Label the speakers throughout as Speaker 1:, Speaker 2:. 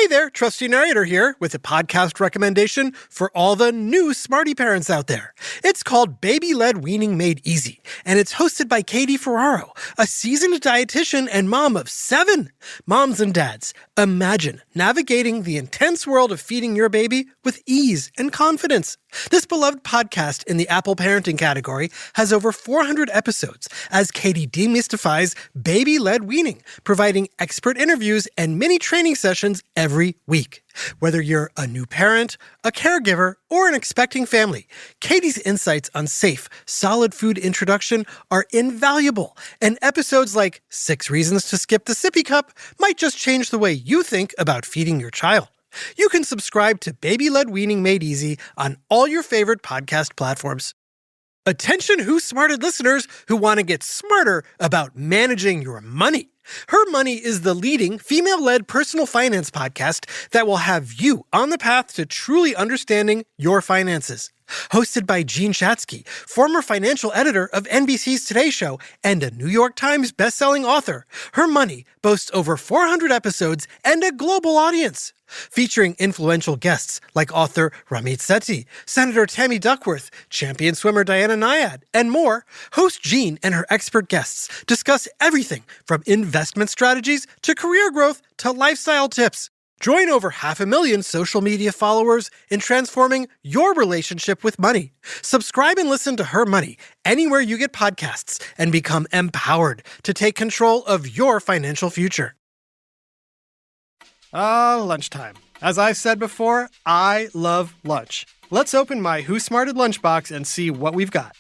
Speaker 1: Hey there, trusty narrator here with a podcast recommendation for all the new smarty parents out there. It's called Baby-Led Weaning Made Easy, and it's hosted by Katie Ferraro, a seasoned dietitian and mom of 7. Moms and dads, imagine navigating the intense world of feeding your baby with ease and confidence. This beloved podcast in the Apple parenting category has over 400 episodes as Katie demystifies baby-led weaning, providing expert interviews and mini training sessions every week. Whether you're a new parent, a caregiver, or an expecting family, Katie's insights on safe, solid food introduction are invaluable, and episodes like 6 Reasons to Skip the Sippy Cup might just change the way you think about feeding your child. You can subscribe to Baby-Led Weaning Made Easy on all your favorite podcast platforms. Attention WhoSmarted listeners who want to get smarter about managing your money. Her Money is the leading female-led personal finance podcast that will have you on the path to truly understanding your finances. Hosted by Jean Chatzky, former financial editor of NBC's Today Show and a New York Times bestselling author, Her Money boasts over 400 episodes and a global audience. Featuring influential guests like author Ramit Sethi, Senator Tammy Duckworth, champion swimmer Diana Nyad, and more, host Jean and her expert guests discuss everything from investment strategies to career growth to lifestyle tips. Join over 500,000 social media followers in transforming your relationship with money. Subscribe and listen to Her Money anywhere you get podcasts and become empowered to take control of your financial future. Lunchtime. As I've said before, I love lunch. Let's open my WhoSmarted lunchbox and see what we've got.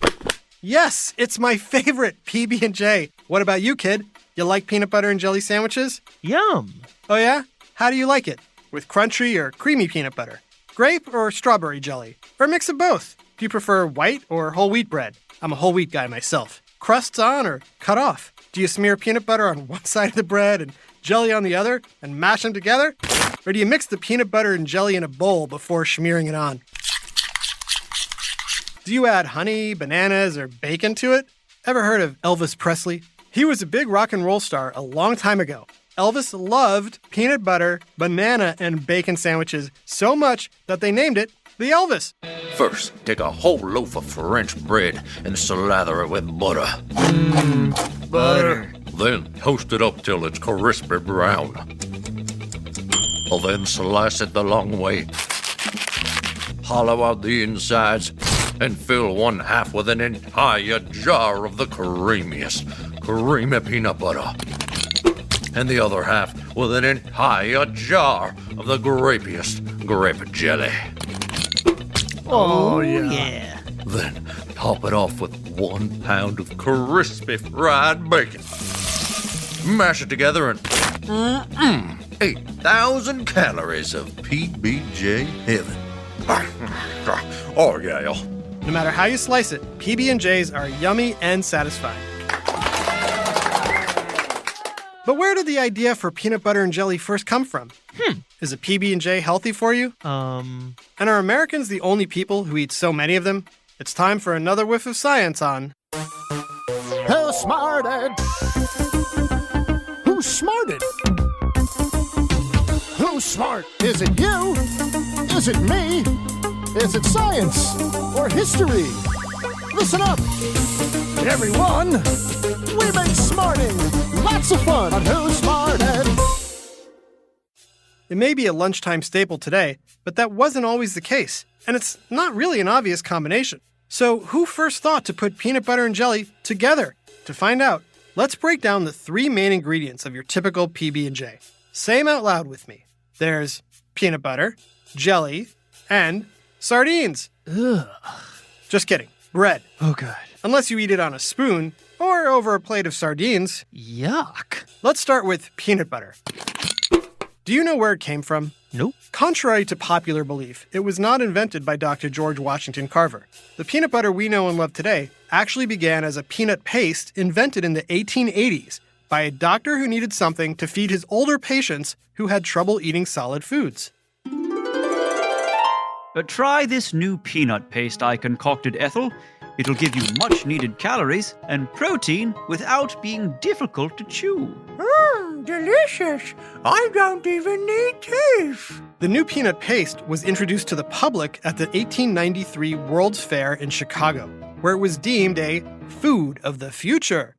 Speaker 1: Yes, it's my favorite, PB&J. What about you, kid? You like peanut butter and jelly sandwiches?
Speaker 2: Yum!
Speaker 1: Oh yeah? How do you like it? With crunchy or creamy peanut butter? Grape or strawberry jelly? Or a mix of both? Do you prefer white or whole wheat bread? I'm a whole wheat guy myself. Crusts on or cut off? Do you smear peanut butter on one side of the bread and jelly on the other and mash them together? Or do you mix the peanut butter and jelly in a bowl before smearing it on? Do you add honey, bananas, or bacon to it? Ever heard of Elvis Presley? He was a big rock and roll star a long time ago. Elvis loved peanut butter, banana, and bacon sandwiches so much that they named it the Elvis.
Speaker 3: First, take a whole loaf of French bread and slather it with butter.
Speaker 2: Butter.
Speaker 3: Then toast it up till it's crispy brown. Then slice it the long way. Hollow out the insides and fill one half with an entire jar of the creamiest creamy peanut butter. And the other half with an entire jar of the grapiest grape jelly.
Speaker 2: Oh, yeah.
Speaker 3: Then top it off with 1 pound of crispy fried bacon. Mash it together and 8,000 calories of PB&J heaven. Oh, yeah, y'all.
Speaker 1: No matter how you slice it, PB&Js are yummy and satisfying. But where did the idea for peanut butter and jelly first come from? Is a PB&J healthy for you? And are Americans the only people who eat so many of them? It's time for another whiff of science on
Speaker 4: WhoSmarted? WhoSmarted? Who's smart? Is it you? Is it me? Is it science or history? Listen up, everyone. We make smarting lots of fun on WhoSmarted.
Speaker 1: It may be a lunchtime staple today, but that wasn't always the case, and it's not really an obvious combination. So who first thought to put peanut butter and jelly together? To find out, let's break down the 3 main ingredients of your typical PB&J. Say them out loud with me. There's peanut butter, jelly, and sardines.
Speaker 2: Ugh.
Speaker 1: Just kidding. Bread.
Speaker 2: Oh, God.
Speaker 1: Unless you eat it on a spoon or over a plate of sardines.
Speaker 2: Yuck.
Speaker 1: Let's start with peanut butter. Do you know where it came from?
Speaker 2: Nope.
Speaker 1: Contrary to popular belief, it was not invented by Dr. George Washington Carver. The peanut butter we know and love today actually began as a peanut paste invented in the 1880s by a doctor who needed something to feed his older patients who had trouble eating solid foods.
Speaker 5: But try this new peanut paste I concocted, Ethel. It'll give you much-needed calories and protein without being difficult to chew.
Speaker 3: delicious. I don't even need teeth.
Speaker 1: The new peanut paste was introduced to the public at the 1893 World's Fair in Chicago, where it was deemed a food of the future.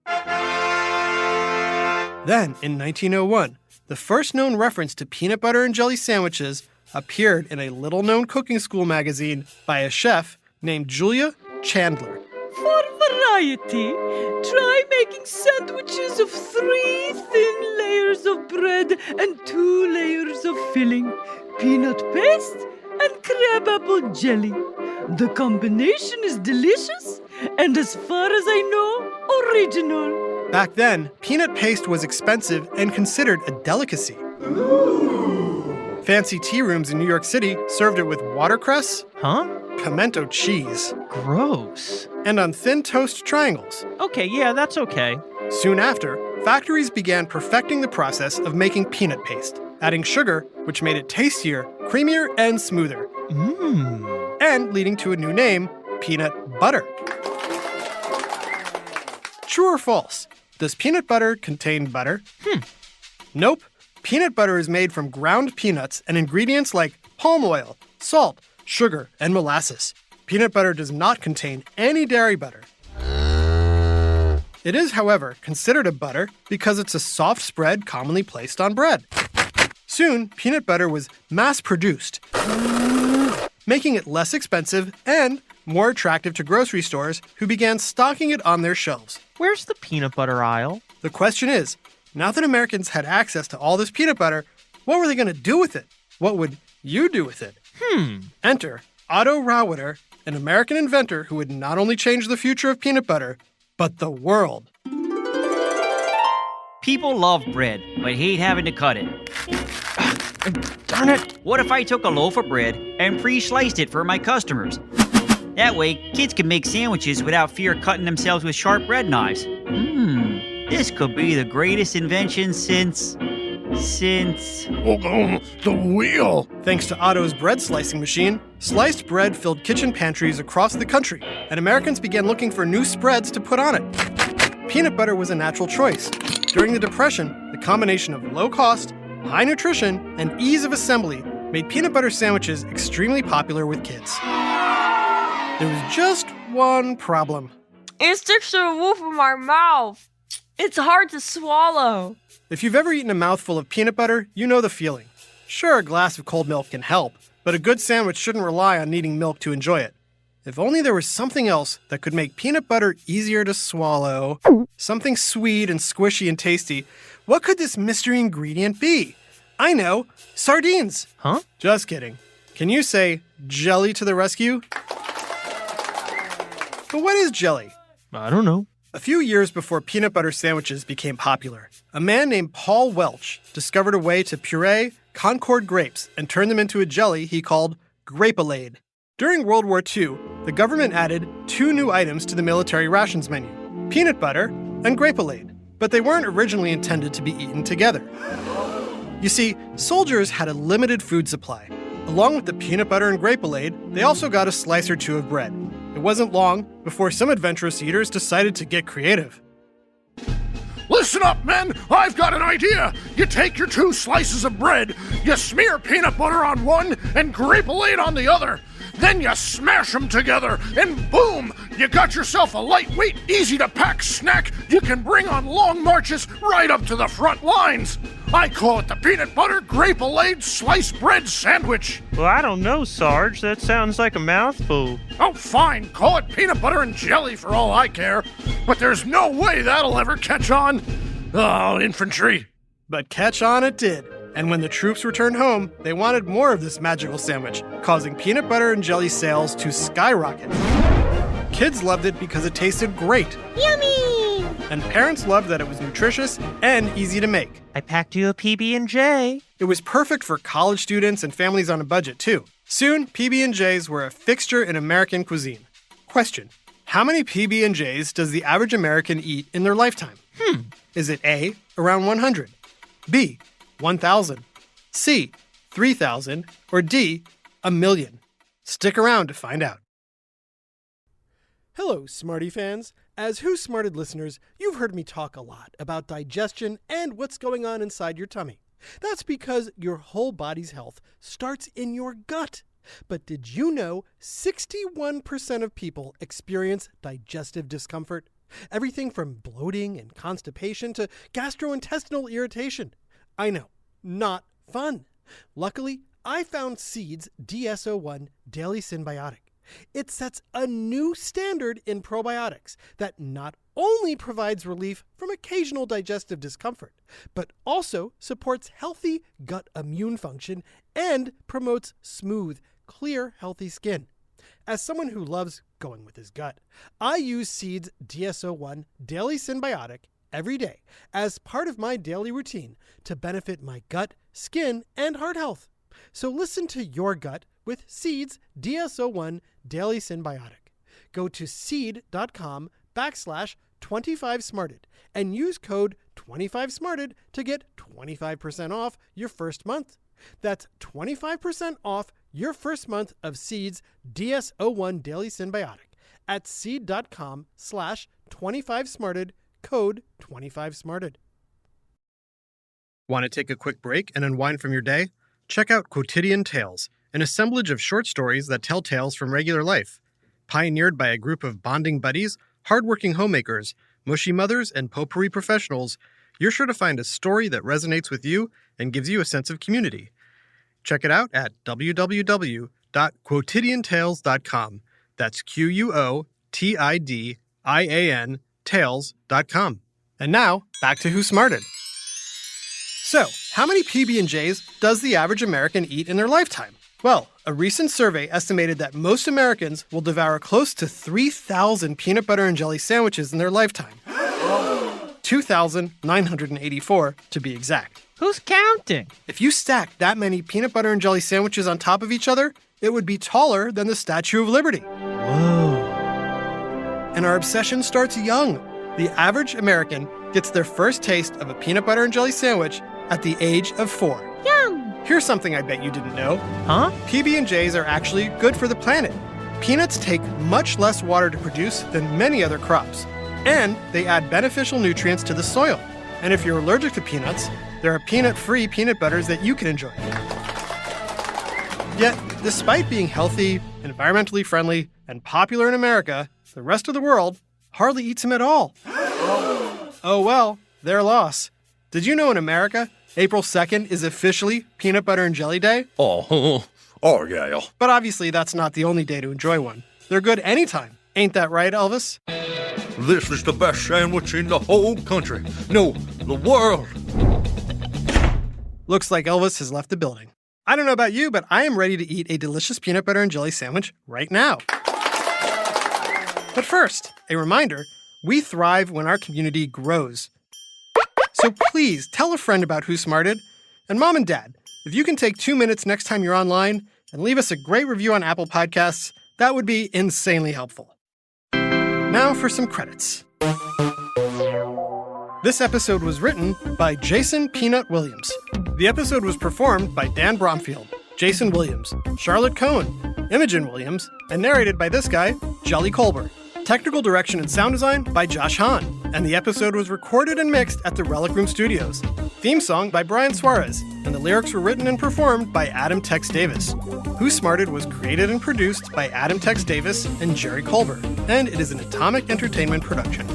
Speaker 1: Then, in 1901, the first known reference to peanut butter and jelly sandwiches appeared in a little-known cooking school magazine by a chef named Julia Chandler.
Speaker 6: For variety, try making sandwiches of 3 thin layers of bread and 2 layers of filling, peanut paste, and crabapple jelly. The combination is delicious, and as far as I know, original.
Speaker 1: Back then, peanut paste was expensive and considered a delicacy. Ooh. Fancy tea rooms in New York City served it with watercress, pimento cheese,
Speaker 2: Gross.
Speaker 1: and on thin toast triangles.
Speaker 2: Okay, yeah, that's okay.
Speaker 1: Soon after, factories began perfecting the process of making peanut paste, adding sugar, which made it tastier, creamier, and smoother, and leading to a new name, peanut butter. True or false? Does peanut butter contain butter? Nope. Peanut butter is made from ground peanuts and ingredients like palm oil, salt, sugar, and molasses. Peanut butter does not contain any dairy butter. It is, however, considered a butter because it's a soft spread commonly placed on bread. Soon, peanut butter was mass-produced, making it less expensive and more attractive to grocery stores who began stocking it on their shelves.
Speaker 2: Where's the peanut butter aisle?
Speaker 1: The question is, now that Americans had access to all this peanut butter, what were they going to do with it? What would you do with it? Enter Otto Rauwetter, an American inventor who would not only change the future of peanut butter, but the world.
Speaker 5: People love bread, but hate having to cut it.
Speaker 2: Darn it.
Speaker 5: What if I took a loaf of bread and pre-sliced it for my customers? That way, kids can make sandwiches without fear of cutting themselves with sharp bread knives. This could be the greatest invention since...
Speaker 3: The wheel.
Speaker 1: Thanks to Otto's bread slicing machine, sliced bread filled kitchen pantries across the country, and Americans began looking for new spreads to put on it. Peanut butter was a natural choice. During the Depression, the combination of low cost, high nutrition, and ease of assembly made peanut butter sandwiches extremely popular with kids. There was just one problem.
Speaker 6: It sticks to the roof of my mouth. It's hard to swallow.
Speaker 1: If you've ever eaten a mouthful of peanut butter, you know the feeling. Sure, a glass of cold milk can help, but a good sandwich shouldn't rely on needing milk to enjoy it. If only there was something else that could make peanut butter easier to swallow, something sweet and squishy and tasty, what could this mystery ingredient be? I know, sardines. Just kidding. Can you say jelly to the rescue? But what is jelly?
Speaker 2: I don't know.
Speaker 1: A few years before peanut butter sandwiches became popular, a man named Paul Welch discovered a way to puree Concord grapes and turn them into a jelly he called Grape-A-Laid. During World War II, the government added 2 new items to the military rations menu, peanut butter and Grape-A-Laid, but they weren't originally intended to be eaten together. You see, soldiers had a limited food supply. Along with the peanut butter and Grape-A-Laid, they also got a slice or 2 of bread. It wasn't long before some adventurous eaters decided to get creative.
Speaker 3: Listen up, men! I've got an idea! You take your 2 slices of bread, you smear peanut butter on one and Grape-A-Laid on the other. Then you smash them together, and boom! You got yourself a lightweight, easy-to-pack snack you can bring on long marches right up to the front lines. I call it the peanut butter Grape-A-Laid sliced bread sandwich.
Speaker 7: Well, I don't know, Sarge. That sounds like a mouthful.
Speaker 3: Oh, fine. Call it peanut butter and jelly for all I care. But there's no way that'll ever catch on. Oh, infantry.
Speaker 1: But catch on it did. And when the troops returned home, they wanted more of this magical sandwich, causing peanut butter and jelly sales to skyrocket. Kids loved it because it tasted great.
Speaker 6: Yummy!
Speaker 1: And parents loved that it was nutritious and easy to make.
Speaker 2: I packed you a PB&J.
Speaker 1: It was perfect for college students and families on a budget, too. Soon, PB&Js were a fixture in American cuisine. Question: how many PB&Js does the average American eat in their lifetime? Is it A, around 100, B, 1,000, C, 3,000, or D, 1,000,000? Stick around to find out. Hello, Smarty fans. As WhoSmarted listeners, you've heard me talk a lot about digestion and what's going on inside your tummy. That's because your whole body's health starts in your gut. But did you know 61% of people experience digestive discomfort? Everything from bloating and constipation to gastrointestinal irritation. I know, not fun. Luckily, I found Seed's DS-01 Daily Synbiotic. It sets a new standard in probiotics that not only provides relief from occasional digestive discomfort, but also supports healthy gut immune function and promotes smooth, clear, healthy skin. As someone who loves going with his gut, I use Seed's DS-01 Daily Synbiotic every day as part of my daily routine to benefit my gut, skin, and heart health. So listen to your gut with Seed's DS-01 Daily Synbiotic. Go to seed.com/25smarted and use code 25smarted to get 25% off your first month. That's 25% off your first month of Seed's DS-01 Daily Synbiotic at seed.com/25smarted, code 25smarted. Want to take a quick break and unwind from your day? Check out Quotidian Tales, an assemblage of short stories that tell tales from regular life. Pioneered by a group of bonding buddies, hardworking homemakers, mushy mothers, and potpourri professionals, you're sure to find a story that resonates with you and gives you a sense of community. Check it out at www.quotidiantales.com. That's QUOTIDIAN tales.com. And now, back to WhoSmarted. So, how many PB&Js does the average American eat in their lifetime? Well, a recent survey estimated that most Americans will devour close to 3,000 peanut butter and jelly sandwiches in their lifetime. 2,984 to be exact.
Speaker 2: Who's counting?
Speaker 1: If you stack that many peanut butter and jelly sandwiches on top of each other, it would be taller than the Statue of Liberty.
Speaker 2: Whoa.
Speaker 1: And our obsession starts young. The average American gets their first taste of a peanut butter and jelly sandwich at the age of 4.
Speaker 6: Yum!
Speaker 1: Here's something I bet you didn't know.
Speaker 2: Huh?
Speaker 1: PB&Js are actually good for the planet. Peanuts take much less water to produce than many other crops, and they add beneficial nutrients to the soil. And if you're allergic to peanuts, there are peanut-free peanut butters that you can enjoy. Yet, despite being healthy, environmentally friendly, and popular in America, the rest of the world hardly eats them at all. Oh well, their loss. Did you know in America, April 2nd is officially Peanut Butter and Jelly Day?
Speaker 3: Oh yeah.
Speaker 1: But obviously that's not the only day to enjoy one. They're good anytime. Ain't that right, Elvis?
Speaker 3: This is the best sandwich in the whole country. No, the world.
Speaker 1: Looks like Elvis has left the building. I don't know about you, but I am ready to eat a delicious peanut butter and jelly sandwich right now. But first, a reminder, we thrive when our community grows. So please tell a friend about WhoSmarted. And Mom and Dad, if you can take 2 minutes next time you're online and leave us a great review on Apple Podcasts, that would be insanely helpful. Now for some credits. This episode was written by Jason Peanut Williams. The episode was performed by Dan Bromfield, Jason Williams, Charlotte Cohn, Imogen Williams, and narrated by this guy, Jelly Colbert. Technical direction and sound design by Josh Hahn, and the episode was recorded and mixed at the Relic Room Studios. Theme song by Brian Suarez, and the lyrics were written and performed by Adam Tex Davis. WhoSmarted was created and produced by Adam Tex Davis and Jerry Colbert, and it is an Atomic Entertainment production.